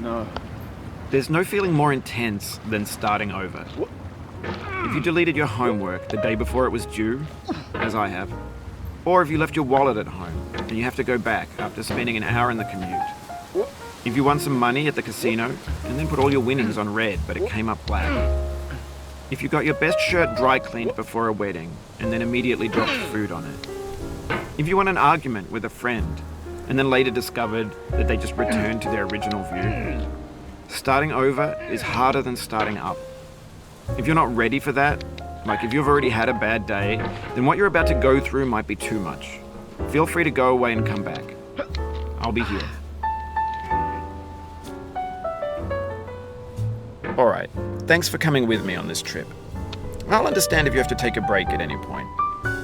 No. There's no feeling more intense than starting over. If you deleted your homework the day before it was due, as I have, or if you left your wallet at home and you have to go back after spending an hour in the commute. If you won some money at the casino and then put all your winnings on red but it came up black. If you got your best shirt dry cleaned before a wedding and then immediately dropped food on it. If you won an argument with a friend and then later discovered that they just returned to their original view. Starting over is harder than starting up. If you're not ready for that, like if you've already had a bad day, then what you're about to go through might be too much. Feel free to go away and come back. I'll be here. Alright, thanks for coming with me on this trip. I'll understand if you have to take a break at any point.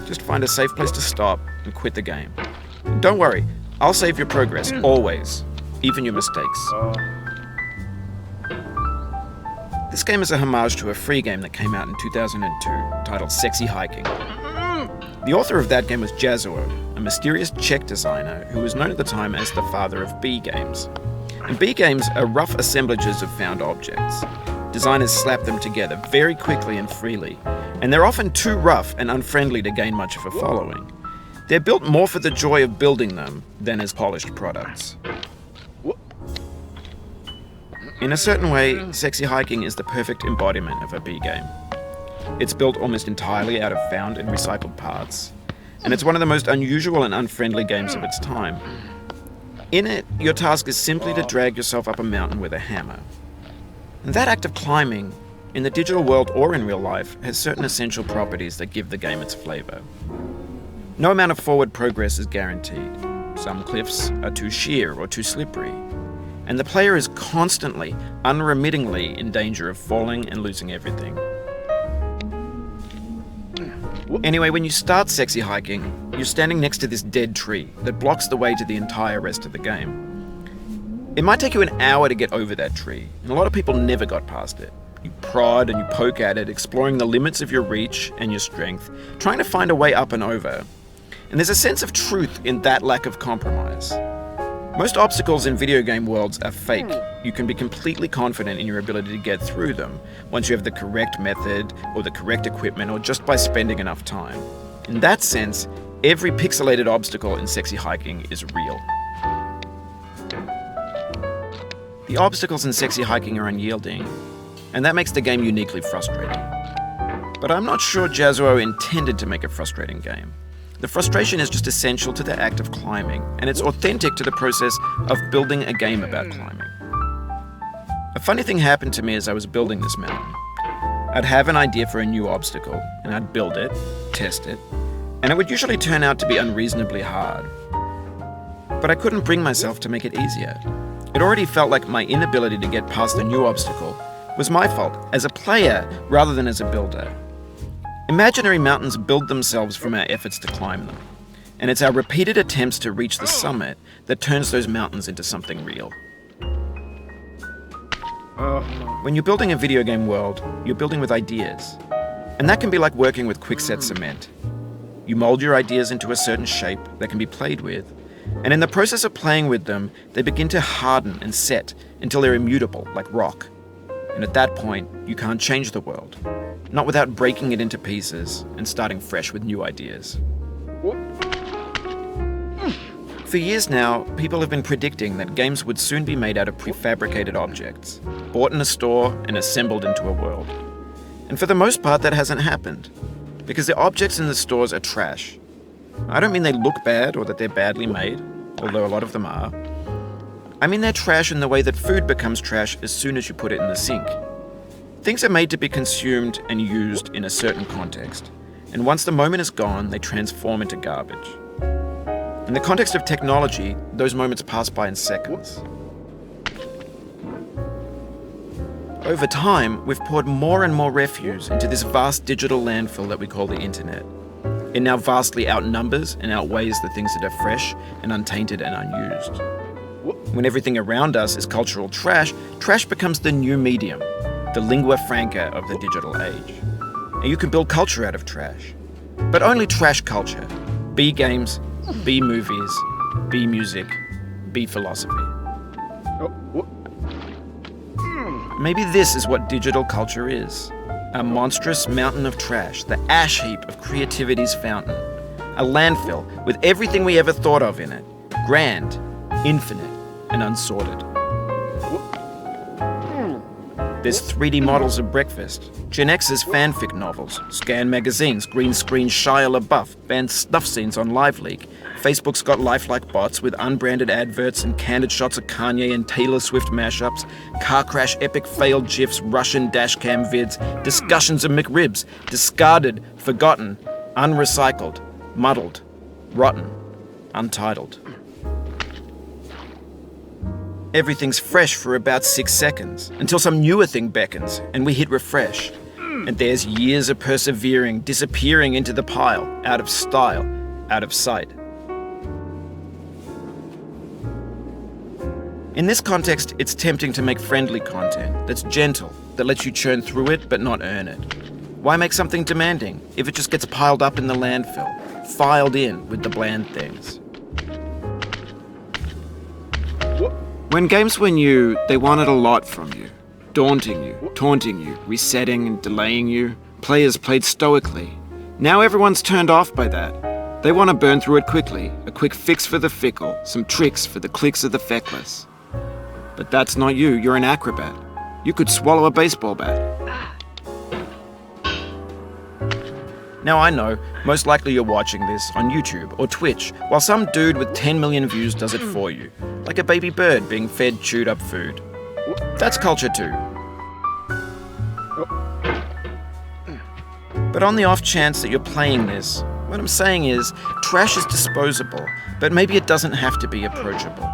Just find a safe place to stop and quit the game. Don't worry, I'll save your progress, always. Even your mistakes. This game is a homage to a free game that came out in 2002, titled Sexy Hiking. The author of that game was Jazuo, a mysterious Czech designer who was known at the time as the father of B games. And B games are rough assemblages of found objects. Designers slap them together very quickly and freely, and they're often too rough and unfriendly to gain much of a following. They're built more for the joy of building them than as polished products. In a certain way, Sexy Hiking is the perfect embodiment of a B game. It's built almost entirely out of found and recycled parts, and it's one of the most unusual and unfriendly games of its time. In it, your task is simply to drag yourself up a mountain with a hammer. And that act of climbing, in the digital world or in real life, has certain essential properties that give the game its flavor. No amount of forward progress is guaranteed. Some cliffs are too sheer or too slippery. And the player is constantly, unremittingly in danger of falling and losing everything. Anyway, when you start Sexy Hiking, you're standing next to this dead tree that blocks the way to the entire rest of the game. It might take you an hour to get over that tree, and a lot of people never got past it. You prod and you poke at it, exploring the limits of your reach and your strength, trying to find a way up and over. And there's a sense of truth in that lack of compromise. Most obstacles in video game worlds are fake. You can be completely confident in your ability to get through them once you have the correct method or the correct equipment or just by spending enough time. In that sense, every pixelated obstacle in Sexy Hiking is real. The obstacles in Sexy Hiking are unyielding, and that makes the game uniquely frustrating. But I'm not sure Jazuo intended to make a frustrating game. The frustration is just essential to the act of climbing, and it's authentic to the process of building a game about climbing. A funny thing happened to me as I was building this mountain. I'd have an idea for a new obstacle, and I'd build it, test it, and it would usually turn out to be unreasonably hard. But I couldn't bring myself to make it easier. It already felt like my inability to get past the new obstacle was my fault as a player rather than as a builder. Imaginary mountains build themselves from our efforts to climb them, and it's our repeated attempts to reach the summit that turns those mountains into something real. When you're building a video game world, you're building with ideas, and that can be like working with quickset cement. You mold your ideas into a certain shape that can be played with, and in the process of playing with them, they begin to harden and set until they're immutable, like rock. And at that point, you can't change the world. Not without breaking it into pieces and starting fresh with new ideas. For years now, people have been predicting that games would soon be made out of prefabricated objects, bought in a store and assembled into a world. And for the most part, that hasn't happened, because the objects in the stores are trash. I don't mean they look bad or that they're badly made, although a lot of them are. I mean they're trash in the way that food becomes trash as soon as you put it in the sink. Things are made to be consumed and used in a certain context, and once the moment is gone, they transform into garbage. In the context of technology, those moments pass by in seconds. Over time, we've poured more and more refuse into this vast digital landfill that we call the internet. It now vastly outnumbers and outweighs the things that are fresh and untainted and unused. When everything around us is cultural trash, trash becomes the new medium, the lingua franca of the digital age. And you can build culture out of trash. But only trash culture. B games, B movies, B music, B philosophy. Maybe this is what digital culture is. A monstrous mountain of trash, the ash heap of creativity's fountain. A landfill with everything we ever thought of in it. Grand, infinite, and unsorted. There's 3D models of breakfast, Gen X's fanfic novels, scan magazines, green screen Shia LaBeouf, banned snuff scenes on LiveLeak. Facebook's got lifelike bots with unbranded adverts and candid shots of Kanye and Taylor Swift mashups, car crash epic failed GIFs, Russian dashcam vids, discussions of McRibs, discarded, forgotten, unrecycled, muddled, rotten, untitled. Everything's fresh for about 6 seconds, until some newer thing beckons, and we hit refresh. And there's years of persevering, disappearing into the pile, out of style, out of sight. In this context, it's tempting to make friendly content that's gentle, that lets you churn through it but not earn it. Why make something demanding if it just gets piled up in the landfill, filed in with the bland things? When games were new, they wanted a lot from you. Daunting you, taunting you, resetting and delaying you. Players played stoically. Now everyone's turned off by that. They want to burn through it quickly, a quick fix for the fickle, some tricks for the clicks of the feckless. But that's not you, you're an acrobat. You could swallow a baseball bat. Now I know, most likely you're watching this on YouTube or Twitch, while some dude with 10 million views does it for you, like a baby bird being fed chewed up food. That's culture too. But on the off chance that you're playing this, what I'm saying is, trash is disposable, but maybe it doesn't have to be approachable.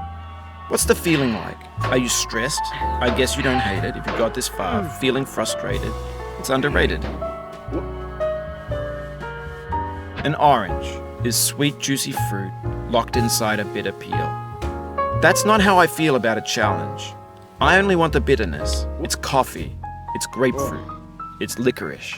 What's the feeling like? Are you stressed? I guess you don't hate it if you got this far. Feeling frustrated? It's underrated. An orange is sweet, juicy fruit locked inside a bitter peel. That's not how I feel about a challenge. I only want the bitterness. It's coffee. It's grapefruit. It's licorice.